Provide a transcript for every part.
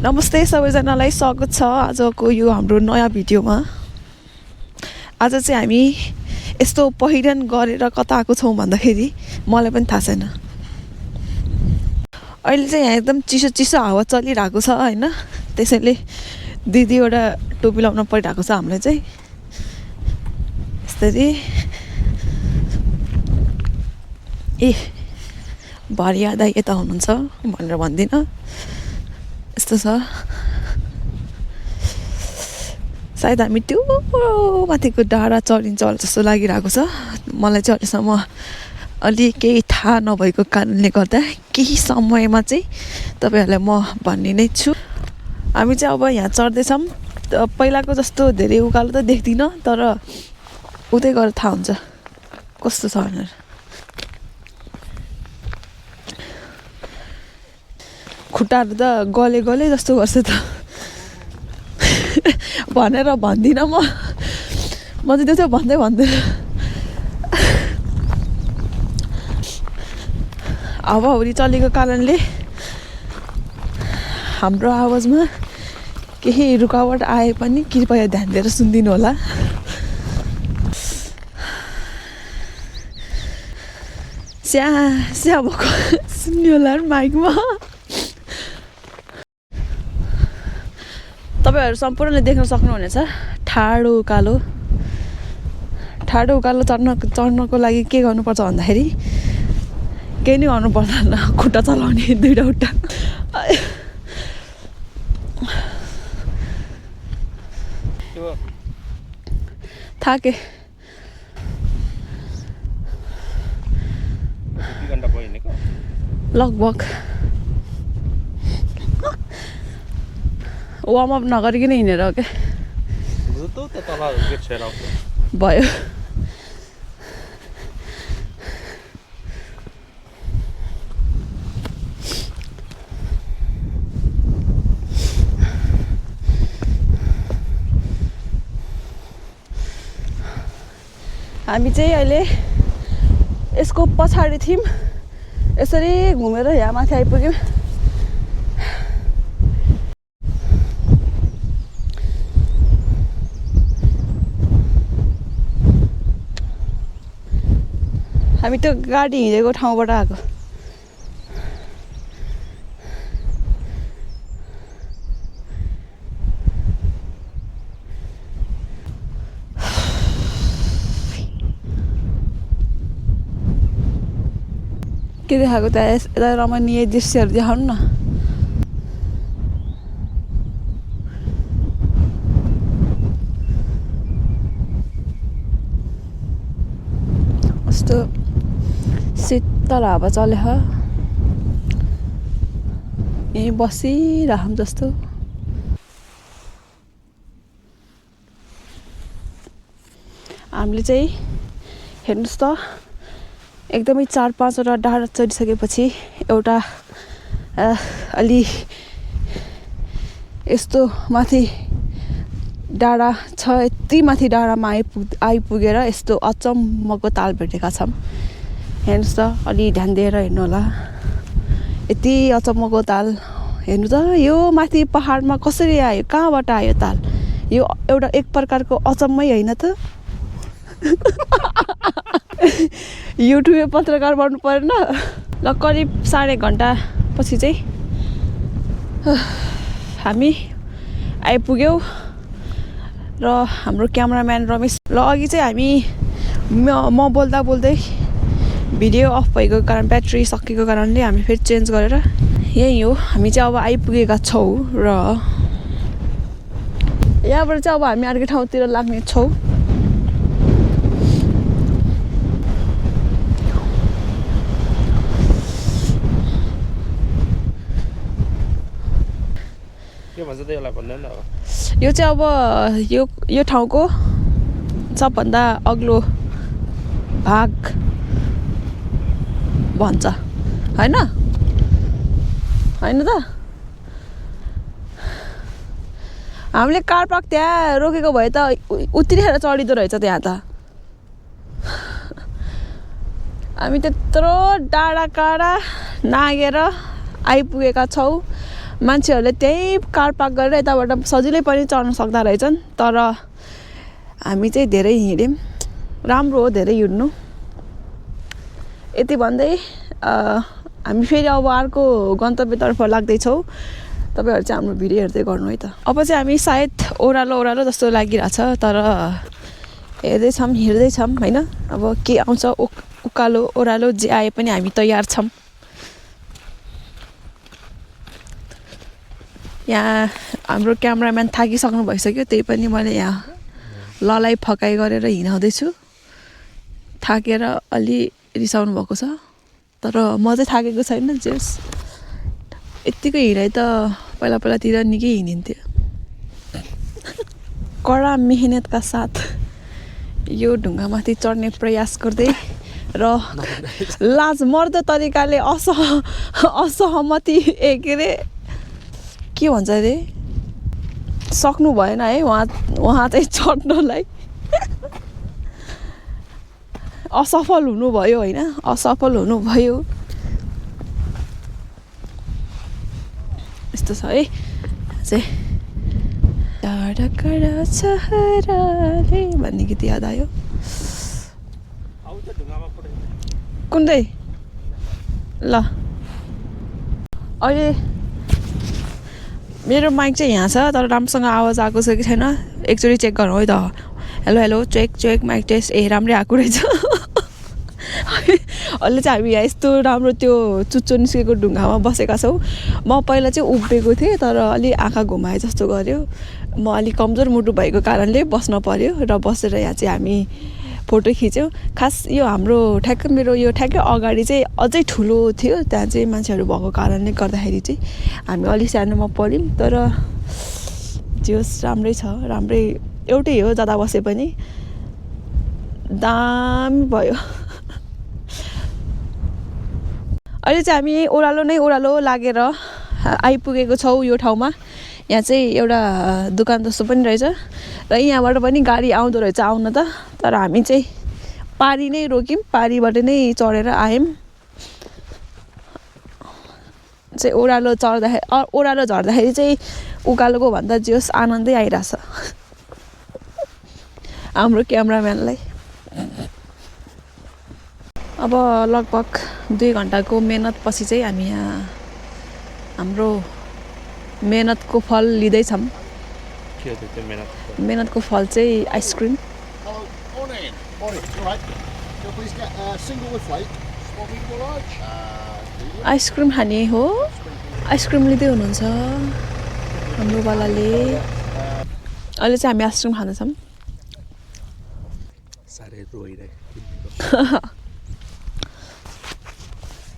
नमस्ते सबैजनालाई स्वागत छ आजको यो हाम्रो नयाँ भिडियोमा। आज चाहिँ हामी यस्तो पहिरन गरेर कता आएको छौँ भन्दाखेरि मलाई पनि थाहा छैन। अहिले चाहिँ यहाँ एकदम चिसो चिसो हावा चलिरहेको छ हैन, त्यसैले दुईवटा टोपी लाउन परिरहेको छ हामीलाई चाहिँ। यसरी ए भारिया दाइ यता हुनुहुन्छ भनेर भन्दिनँ, यस्तो छ। सायद हामी त्यो माथिको डाँडा चढिन्छ होला जस्तो लागिरहेको छ मलाई चाहिँ। अहिलेसम्म अलि केही थाहा नभएको कारणले गर्दा केही समयमा चाहिँ तपाईँहरूलाई म भन्ने नै छु। हामी चाहिँ अब यहाँ चढ्दैछौँ। पहिलाको जस्तो धेरै उकालो त देख्दिनँ, तर उतै गएर थाहा हुन्छ कस्तो छ भनेर। खुट्टाहरू त गले गले जस्तो गर्छ त भनेर भन्दिनँ म चाहिँ त्यसो भन्दै हावाहुरी चलेको कारणले हाम्रो आवाजमा केही रुकावट आए पनि कृपया ध्यान दिएर सुनिदिनु होला। स्या भएको सुन्नु होला माइकमा। तपाईँहरू सम्पूर्णले देख्न सक्नुहुनेछ ठाडो उकालो चढ्नको लागि के गर्नुपर्छ भन्दाखेरि केही नै गर्नु पर्दैन, खुट्टा चलाउने दुईटा खुट्टा। थाके लगभग वार्मअप नगरिकन हिँडेर हो क्या भयो। हामी चाहिँ अहिले यसको पछाडि थियौँ, यसरी घुमेर यहाँ माथि आइपुग्यौँ। हामी त्यो गाडी हिँडेको ठाउँबाट आएको। के देखाएको त यता रमणीय दृश्यहरू देखाउनु न। कस्तो शीतल हावा चले यहीँ बसिरहौँ जस्तो। हामीले चाहिँ हेर्नुहोस् त एकदमै 4-5वटा डाँडा चढिसकेपछि एउटा अलि यस्तो माथि डाँडा छ। यति माथि डाँडामा आइपुगेर यस्तो अचम्मको ताल भेटेका छौँ। हेर्नुहोस् त, अलि ध्यान दिएर हेर्नु होला। यति अचम्मको ताल हेर्नु त, यो माथि पहाडमा कसरी आयो, कहाँबाट आयो ताल? यो एउटा एक प्रकारको अचम्मै होइन त। युट्युबे पत्रकार बन्नु परेन। ल करिब 1.5 घन्टा पछि चाहिँ हामी आइपुग्यौँ र हाम्रो क्यामराम्यान रमेश। ल अघि चाहिँ हामी म बोल्दा बोल्दै भिडियो अफ भएको कारण, ब्याट्री सकिएको कारणले हामी फेरि चेन्ज गरेर यही हो। हामी चाहिँ अब आइपुगेका छौँ र यहाँबाट चाहिँ अब हामी अर्कै ठाउँतिर लाग्ने छौँ। यो चाहिँ अब यो ठाउँको सबभन्दा अग्लो भाग भन्छ होइन त। हामीले कार पार्क त्यहाँ रोकेको भए त उत्रिखेर चढिँदो रहेछ त्यहाँ त। हामी त्यत्रो डाँडा काँडा नागेर आइपुगेका छौँ। मान्छेहरूले त्यही कार पार्क गरेर यताबाट सजिलै पनि चढ्न सक्दा रहेछन् तर हामी चाहिँ धेरै हिँड्यौँ राम्रो हो धेरै हिँड्नु यति भन्दै हामी फेरि अब अर्को गन्तव्यतर्फ लाग्दैछौँ तपाईहरु चाहिँ हाम्रो भिडियो हेर्दै गर्नु है त अब चाहिँ हामी सायद ओह्रालो जस्तो लागिरहेछ तर हेर्दैछौँ हिँड्दैछौँ हैन अब के आउँछ उकालो ओह्रालो जे आए पनि हामी तयार छौँ यहाँ हाम्रो क्यामेराम्यान थाकिसक्नु भइसक्यो त्यही पनि मैले यहाँ ललाई फकाइ गरेर हिँडाउँदैछु थाकेर अलि रिसाउनु भएको छ तर म चाहिँ थाकेको छैन जेस यतिको हिँडाइ त पहिलातिर निकै हिँडिन्थ्यो कडा मेहनतका साथ यो ढुङ्गामाथि चढ्ने प्रयास गर्दै र लाजमर्दो तरिकाले असहमति के अरे के भन्छ अरे सक्नु भएन है उहाँ चाहिँ चढ्नलाई असफल हुनुभयो हैन असफल हुनुभयो यस्तो छ है चाहिँ टाढा छहराले भन्ने गीत याद आयो कुन चाहिँ ल अहिले मेरो माइक चाहिँ यहाँ छ तर राम्रोसँग आवाज आएको छ कि छैन एकचोटि चेक गरौँ है त हेलो चेक माइक टेस्ट राम्रै आएको रहेछ अहिले चाहिँ हामी यहाँ यस्तो राम्रो त्यो चुच्चो निस्केको ढुङ्गामा बसेका छौँ म पहिला चाहिँ उभिएको थिएँ तर अलि आँखा घुमाए जस्तो गर्यो म अलिक कमजोर मुटु भएको कारणले बस्न पर्यो र बसेर यहाँ चाहिँ हामी फोटो खिच्यौँ खास यो हाम्रो ठ्याक्कै मेरो यो ठ्याक्कै अगाडि चाहिँ अझै ठुलो थियो त्यहाँ चाहिँ मान्छेहरू भएको कारणले गर्दाखेरि चाहिँ हामी अलिक सानोमा पऱ्यौँ तर जोस् राम्रै छ राम्रै एउटै हो जता बसे पनि दामी भयो अहिले चाहिँ हामी ओह्रालो लागेर आइपुगेको छौँ यो ठाउँमा यहाँ चाहिँ एउटा दोकान जस्तो पनि रहेछ र यहाँबाट पनि गाडी आउँदो रहेछ आउन त तर हामी चाहिँ पारी नै रोक्यौँ पारीबाट नै चढेर आयौँ चाहिँ ओह्रालो झर्दाखेरि चाहिँ उकालोको भन्दा जोस् आनन्दै आइरहेछ हाम्रो क्यामेराम्यानलाई अब लगभग 2 घन्टाको मेहनत पछि चाहिँ हामी यहाँ हाम्रो मेहनतको फल लिँदैछौँ मेहनतको फल चाहिँ आइसक्रिम आइसक्रिम खाने हो आइसक्रिम लिँदै हुनुहुन्छ हाम्रो बालाले अहिले चाहिँ हामी आइसक्रिम खाँदैछौँ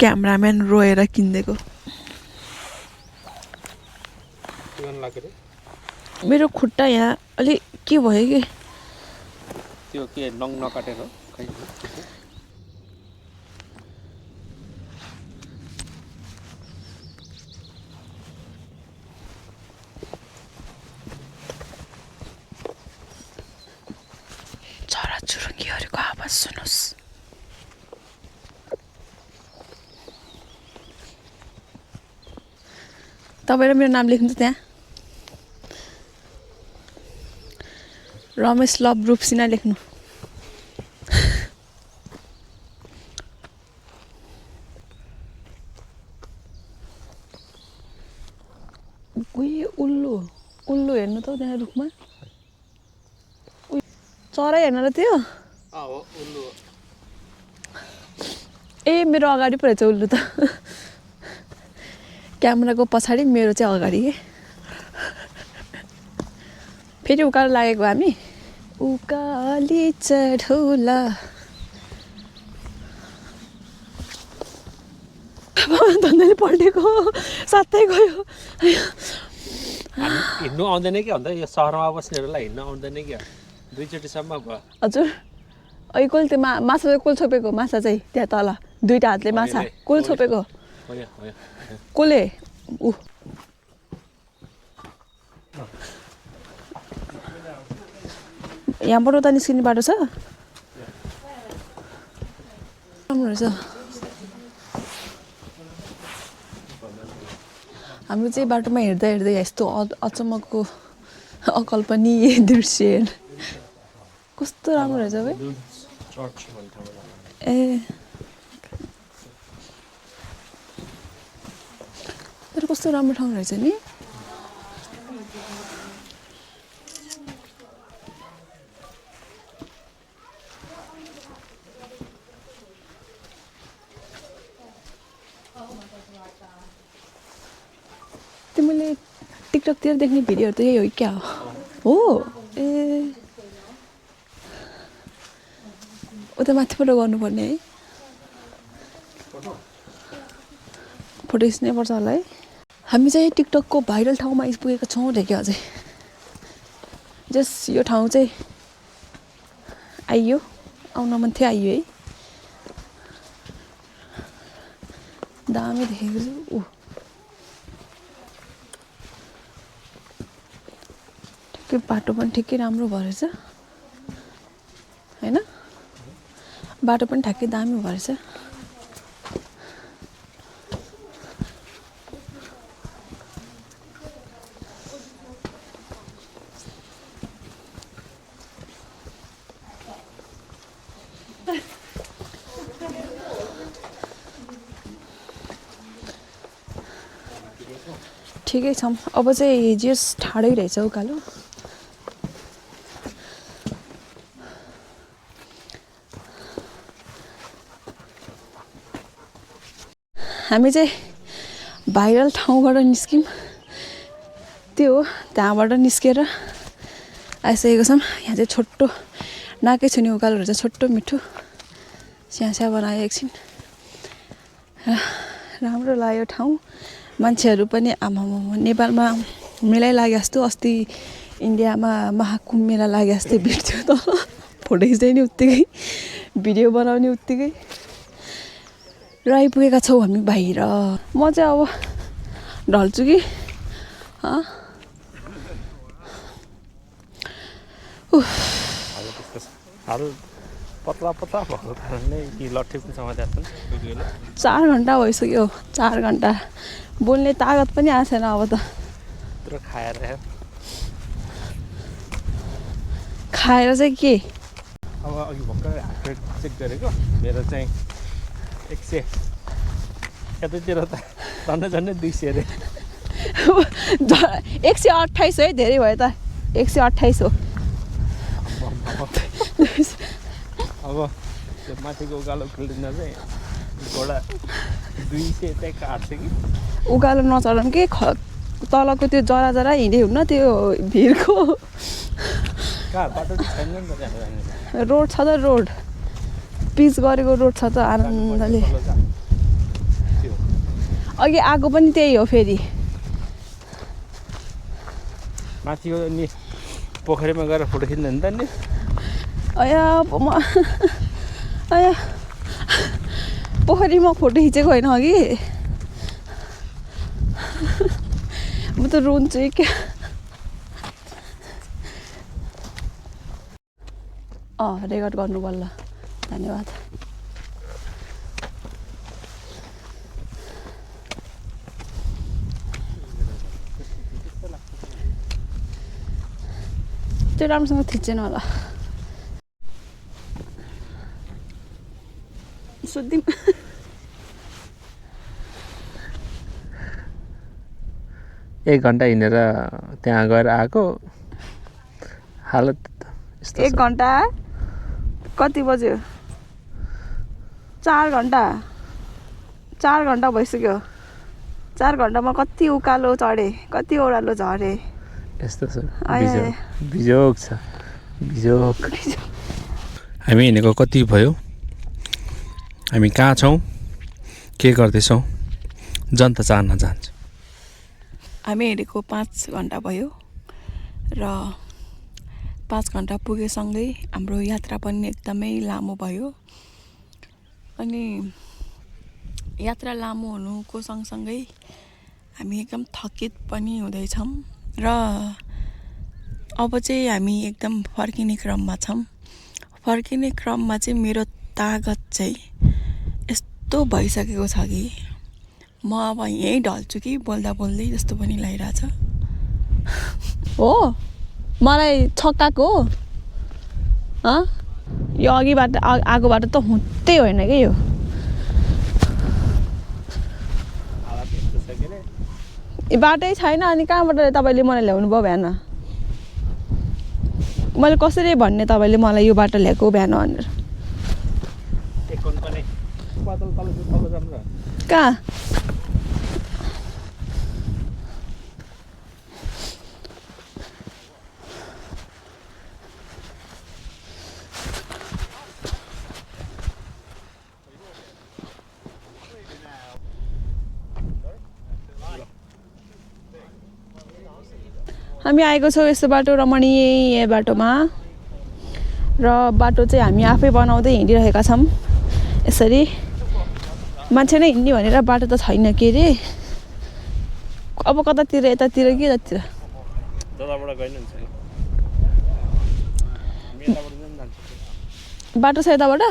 क्यामेराम्यान रोएर किनिदिएको मेरो खुट्टा यहाँ अलि के भयो कि त्यो के नङ नकाटेर खै चराचुरुङ्गीहरूको आवाज सुन्नुहोस् तपाईँ र मेरो नाम लेख्नु त त्यहाँ रमेश लभ रूपसिना लेख्नु उल्लु हेर्नु त त्यहाँ रुखमा चरा हेर्न र त्यो ए मेरो अगाडि पो रहेछ उल्लु त क्यामेराको पछाडि मेरो चाहिँ अगाडि के फेरि उकालो लागेको हामी उकाली चढौला धन्दाले पल्टेको साथै गयो हिँड्नु आउँदैन कि भन्दा यो सहरमा बस्नेहरूलाई हिँड्नु आउँदैन कि 2 चोटिसम्म भयो हजुर अहिले कुल त्यो माछा चाहिँ कुल छोपेको माछा चाहिँ त्यहाँ तल 2टा हातले माछा कुल छोपेको कसले यहाँबाट उता निस्किने बाटो छ राम्रो रहेछ हाम्रो चाहिँ बाटोमा हेर्दा हेर्दै यस्तो अचम्मको अकल्पनीय दृश्य कस्तो राम्रो रहेछ बे ए तर कस्तो राम्रो ठाउँ रहेछ नि तिमीले टिकटकतिर देख्ने भिडियोहरू त यही हो क्या हो ए उता माथि फोटो गर्नुपर्ने है फोटो खिच्नै पर्छ होला है हामी चाहिँ टिकटकको भाइरल ठाउँमा आइपुगेको छौँ रे क्या अझै जस यो ठाउँ चाहिँ आइयो आउन मन थियो आइयो है दामी देखेको छु ऊ ठिकै बाटो पनि ठिकै राम्रो भएछ हैन बाटो पनि ठ्याक्कै दामी भएछ ठिकै छौँ अब चाहिँ जस ठाडै रहेछ उकालो हामी चाहिँ भाइरल ठाउँबाट निस्क्यौँ त्यो हो त्यहाँबाट निस्केर आइसकेको छौँ यहाँ चाहिँ छोटो नाकै छुने उकालो रहेछ छोटो मिठो स्यास्या बनायो एकछिन राम्रो लाग्यो ठाउँ मान्छेहरू पनि आमामा नेपालमा मेला लागे जस्तो अस्ति इन्डियामा महाकुम्भ मेला लागे जस्तै भिड थियो त फोटो खिच्दै नि उत्तिकै भिडियो बनाउने उत्तिकै र आइपुगेका छौँ हामी बाहिर म चाहिँ अब ढल्छु कि पतला पतला भएको कारणले लट्ठी पनि समातेको छन् 4 घन्टा भइसक्यो 4 घन्टा बोल्ने तागत पनि आएको छैन अब त तर खाएर चाहिँ के अब अघि भर्खर हार्ट रेट चेक गरेको मेरो चाहिँ 100 यतातिर त झन्डै 200 अरे 128 है धेरै भयो त 128 हो अब त्यो माथिको उकालो खेल्दिन चाहिँ घोडा 200 चाहिँ काट्छ कि उकालो नचढौँ कि तलको त्यो जरा जरा हिँडे हुन्न त्यो भिरको बाटो छैन नि त त्यहाँ रोड छ त रोड पिच गरेको रोड छ त आनन्दले अघि आएको पनि त्यही हो फेरि माथिको नि पोखरीमा गएर फोटो खिच्नु नि त नि अया पोखरीमा फोटो खिचेको होइन अघि म त रुन्छु क्या रेकर्ड गर्नु बल्ल धन्यवाद त्यो राम्रोसँग थिचेन होला सोधिम 1 घन्टा हिँडेर त्यहाँ गएर आएको हालत यस्तो 1 घन्टा कति बज्यो 4 घन्टा भइसक्यो 4 घन्टामा कति उकालो चढे कति ओह्रालो झरे यस्तो छ बिजोग छ बिजोग हामी हिँडेको कति भयो हामी कहाँ छौँ के गर्दैछौँ जनता चाहन चाहन्छ हामी हिँडेको 5 घन्टा भयो र 5 घन्टा पुगेसँगै हाम्रो यात्रा पनि एकदमै लामो भयो अनि यात्रा लामो हुनुको सँगसँगै हामी एकदम थकित पनि हुँदैछौँ र अब चाहिँ हामी एकदम फर्किने क्रममा छौँ फर्किने क्रममा चाहिँ मेरो तागत चाहिँ यस्तो भइसकेको छ कि म अब यहीँ ढल्छु कि बोल्दा बोल्दै जस्तो पनि लागिरहेछ हो मलाई छक्काको हो यो अघिबाट आगो बाटो त हुँदै होइन कि यो बाटै छैन अनि कहाँबाट तपाईँले मलाई ल्याउनु भयो बिहान मैले कसरी भन्ने तपाईँले मलाई यो बाटो ल्याएको बिहान भनेर कहाँ हामी आएको छौँ यस्तो बाटो रमणीय बाटोमा र बाटो चाहिँ हामी आफै बनाउँदै हिँडिरहेका छौँ यसरी मान्छे नै हिँड्ने भनेर बाटो त छैन के अरे अब कतातिर यतातिर कि यतातिर बाटो छ यताबाट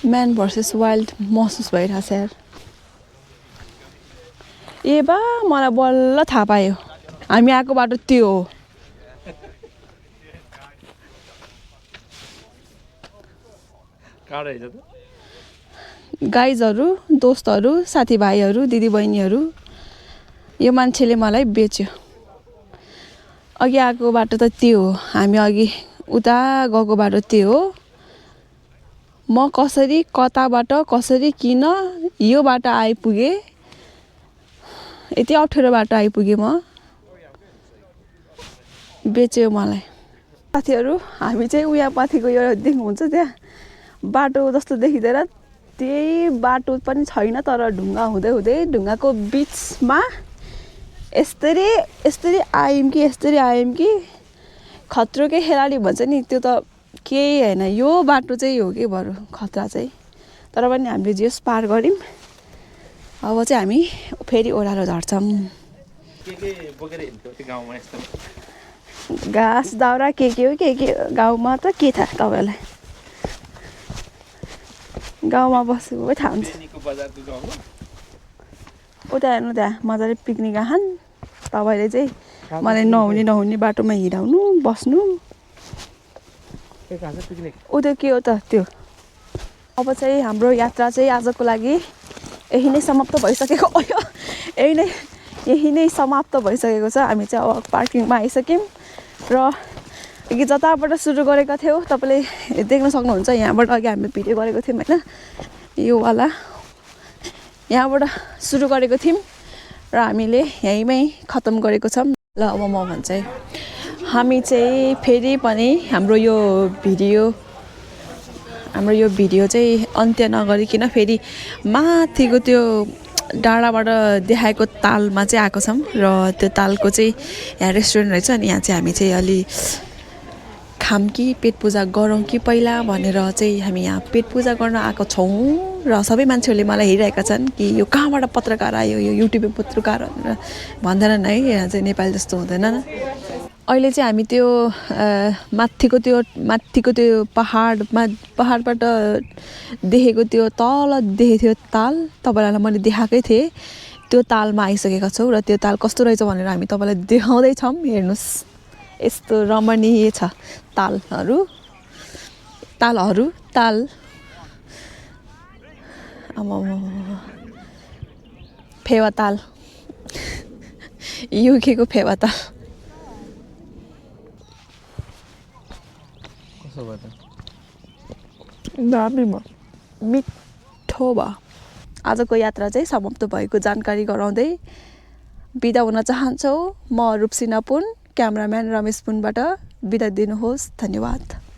म्यान भर्सेस वाइल्ड महसुस भइरहेछ यार ए बा मलाई बल्ल थाहा पायो हामी आएको बाटो त्यो हो गाइजहरू दोस्तहरू साथीभाइहरू दिदीबहिनीहरू यो मान्छेले मलाई बेच्यो अघि आएको बाटो त त्यो हो हामी अघि उता गएको बाटो त्यो हो म कसरी कताबाट कसरी किन यो बाटो आइपुगेँ यति अप्ठ्यारो बाटो आइपुगेँ म बेच्यो मलाई साथीहरू हामी चाहिँ उया माथिको यो देख्नुहुन्छ त्यहाँ बाटो जस्तो देखिँदैन त्यही बाटो पनि छैन तर ढुङ्गा हुँदै हुँदै ढुङ्गाको बिचमा यस्तरी आयौँ कि खत्रोकै खेलाडी भन्छ नि त्यो त केही होइन यो बाटो चाहिँ हो कि बरु खतरा चाहिँ तर पनि हामीले जे पार गऱ्यौँ अब चाहिँ हामी फेरि ओह्रालो झर्छौँ घाँस दाउरा के हो के गाउँमा त के थाहा तपाईँलाई गाउँमा बसेको थाहा हुन्छ उता हेर्नु त्यहाँ मजाले पिकनिक खान तपाईँले चाहिँ मलाई नहुने बाटोमा हिँडाउनु बस्नु उता के हो त त्यो अब चाहिँ हाम्रो यात्रा चाहिँ आजको लागि यही नै समाप्त भइसकेको यही नै समाप्त भइसकेको छ हामी चाहिँ अब पार्किङमा आइसक्यौँ र अघि जताबाट सुरु गरेका थियौँ तपाईँले देख्न सक्नुहुन्छ यहाँबाट अघि हामीले भिडियो गरेको थियौँ होइन यो वाला यहाँबाट सुरु गरेको थियौँ र हामीले यहीँमै खत्तम गरेको छौँ ल अब म भन्छ है हामी चाहिँ फेरि पनि हाम्रो यो भिडियो चाहिँ अन्त्य नगरिकन फेरि माथिको त्यो डाँडाबाट देखाएको तालमा चाहिँ आएको छौँ र त्यो तालको चाहिँ यहाँ रेस्टुरेन्ट रहेछ अनि यहाँ चाहिँ हामी चाहिँ अलि खाम कि पेट पूजा गरौँ कि पहिला भनेर चाहिँ हामी यहाँ पेट पूजा गर्न आएको छौँ र सबै मान्छेहरूले मलाई हेरिरहेका छन् कि यो कहाँबाट पत्रकार आयो यो युट्युब पत्रकार भनेर भन्दैनन् है यहाँ चाहिँ नेपाली जस्तो हुँदैन अहिले चाहिँ हामी त्यो माथिको त्यो पहाडबाट देखेको त्यो तल देखेको थियो ताल तपाईँलाई मैले देखाएकै थिएँ त्यो तालमा आइसकेका छौँ र त्यो ताल कस्तो रहेछ भनेर हामी तपाईँलाई देखाउँदैछौँ हेर्नुहोस् यस्तो रमणीय छ ताल फेवा ताल युकेको फेवा ताल मिठो भयो आजको यात्रा चाहिँ समाप्त भएको जानकारी गराउँदै बिदा हुन चाहन्छौँ म रूपसिना पुन क्यामराम्यान रमेश पुनबाट बिदा दिनुहोस् धन्यवाद